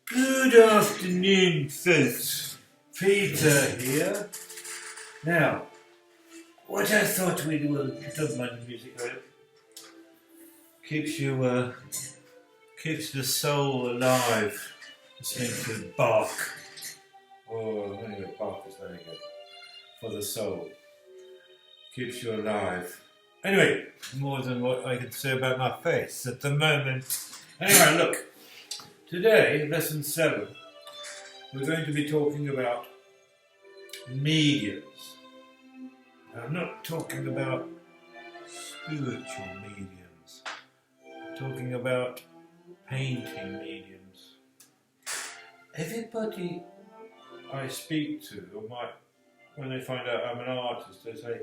Good afternoon, folks. Peter here. Now, what I thought we'd do, don't mind the music, right? Keeps the soul alive. Listening to Bach. Oh, anyway, Bach is very good for the soul. Keeps you alive. Anyway, more than what I can say about my face at the moment. Anyway, look. Today, lesson 7, we're going to be talking about mediums. I'm not talking about spiritual mediums. I'm talking about painting mediums. Everybody I speak to, when they find out I'm an artist, they say,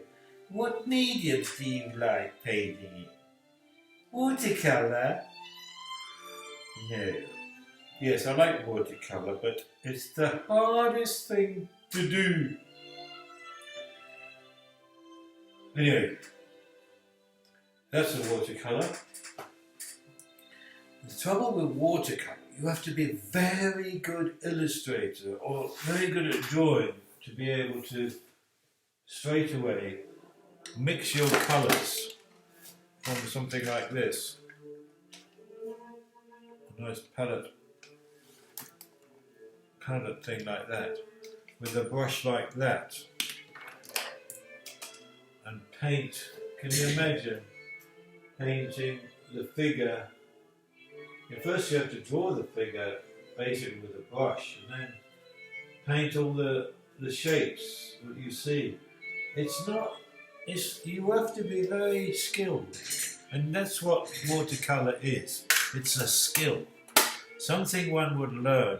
"What mediums do you like painting in? Watercolour?" No. Yes, I like watercolour, but it's the hardest thing to do. Anyway, that's a watercolour. The trouble with watercolour, you have to be a very good illustrator or very good at drawing to be able to straight away mix your colours from something like this. A nice palette thing like that, with a brush like that, and paint. Can you imagine painting the figure? First you have to draw the figure basically with a brush, and then paint all the shapes that you see. You have to be very skilled, and that's what watercolour is. It's a skill, something one would learn.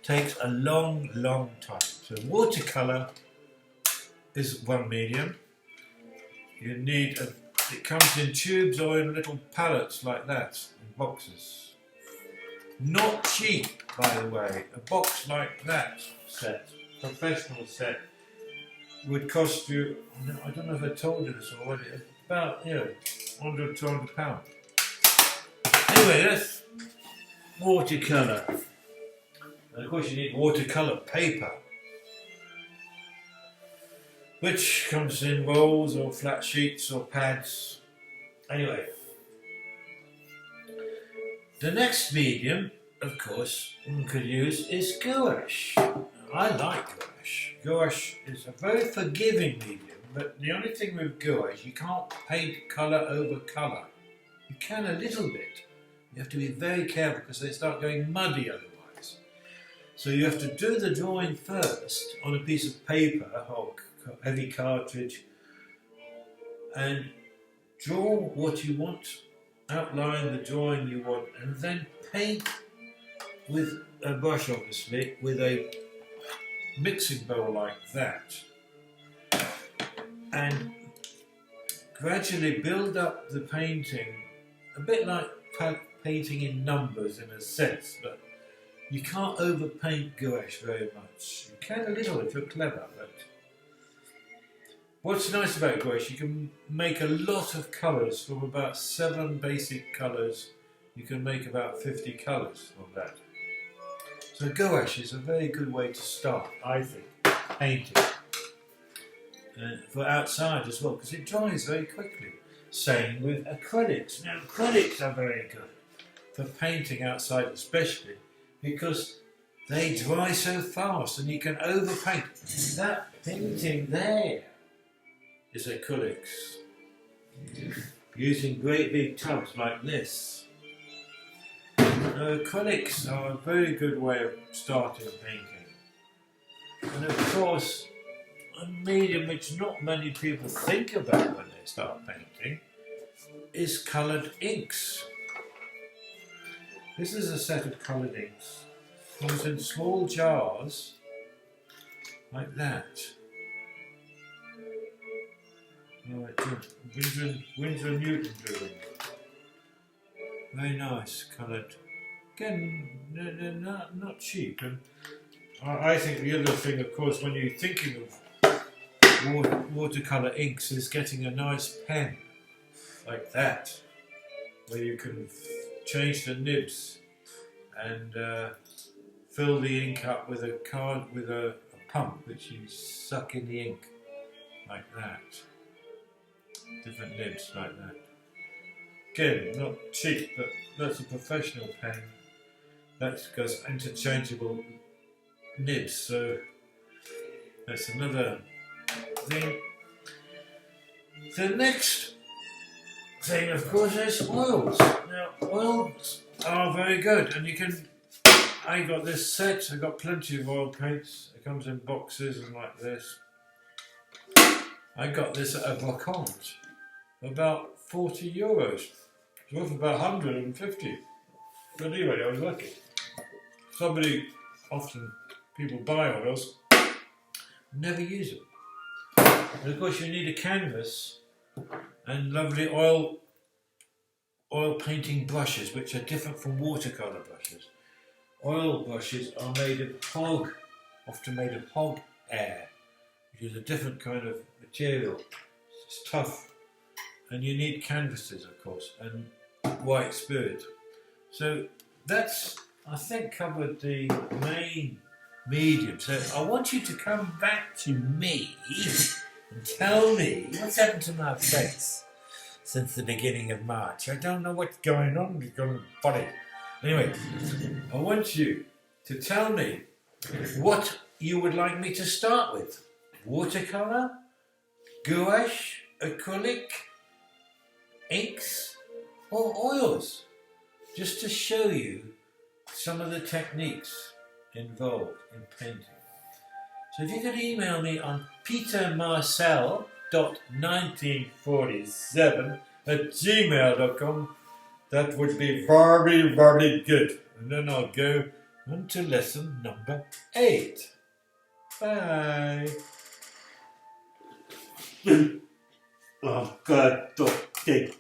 Takes a long, long time. So watercolour is one medium. You need it comes in tubes or in little pallets like that, in boxes. Not cheap, by the way. A box like that set, professional set, would cost you, I don't know if I told you this already, about, £100, £200. Anyway, that's watercolour. And of course you need watercolour paper, which comes in rolls or flat sheets or pads. Anyway, the next medium, of course, one could use is gouache. I like gouache. Gouache is a very forgiving medium, but the only thing with gouache, you can't paint colour over colour. You can a little bit. You have to be very careful because they start going muddy otherwise. So you have to do the drawing first on a piece of paper or heavy cartridge and draw what you want, outline the drawing you want, and then paint with a brush, obviously, with a mixing bowl like that, and gradually build up the painting, a bit like painting in numbers in a sense, but you can't overpaint gouache very much. You can a little if you're clever, but what's nice about gouache, you can make a lot of colours from about 7 basic colours. You can make about 50 colours from that. So gouache is a very good way to start, I think, painting. For outside as well, because it dries very quickly. Same with acrylics. Now acrylics are very good for painting outside especially, because they dry so fast and you can overpaint. That painting there is acrylics. Using great big tubs like this. Acrylics are a very good way of starting painting. And of course, a medium which not many people think about when they start painting is coloured inks. This is a set of coloured inks. Comes in small jars like that. Winsor Newton drawing. Very nice coloured. Again, not cheap. And I think the other thing, of course, when you're thinking of watercolour inks, is getting a nice pen like that, where you can change the nibs and fill the ink up with a pump which you suck in the ink like that. Different nibs like that. Again, not cheap, but that's a professional pen. That's got interchangeable nibs, so that's another thing. The next thing, of course, is oils. Now, oils are very good, and you can. I got this set. I got plenty of oil paints. It comes in boxes and like this. I got this at a Vacant, about €40. It's worth about 150. But anyway, I was lucky. Often people buy oils, never use them. And of course, you need a canvas and lovely oil painting brushes, which are different from watercolour brushes. Oil brushes are often made of hog hair, which is a different kind of material. It's tough, and you need canvases, of course, and white spirit. So that's, I think, covered the main medium. So I want you to come back to me and tell me what's happened to my face since the beginning of March. I don't know what's going on. It's going funny. Anyway, I want you to tell me what you would like me to start with. Watercolour, gouache, acrylic, inks, or oils, just to show you some of the techniques involved in painting. So if you could email me on petermarcel.1947@gmail.com, that would be very, very good. And then I'll go on to lesson number 8. Bye. Oh God, don't think.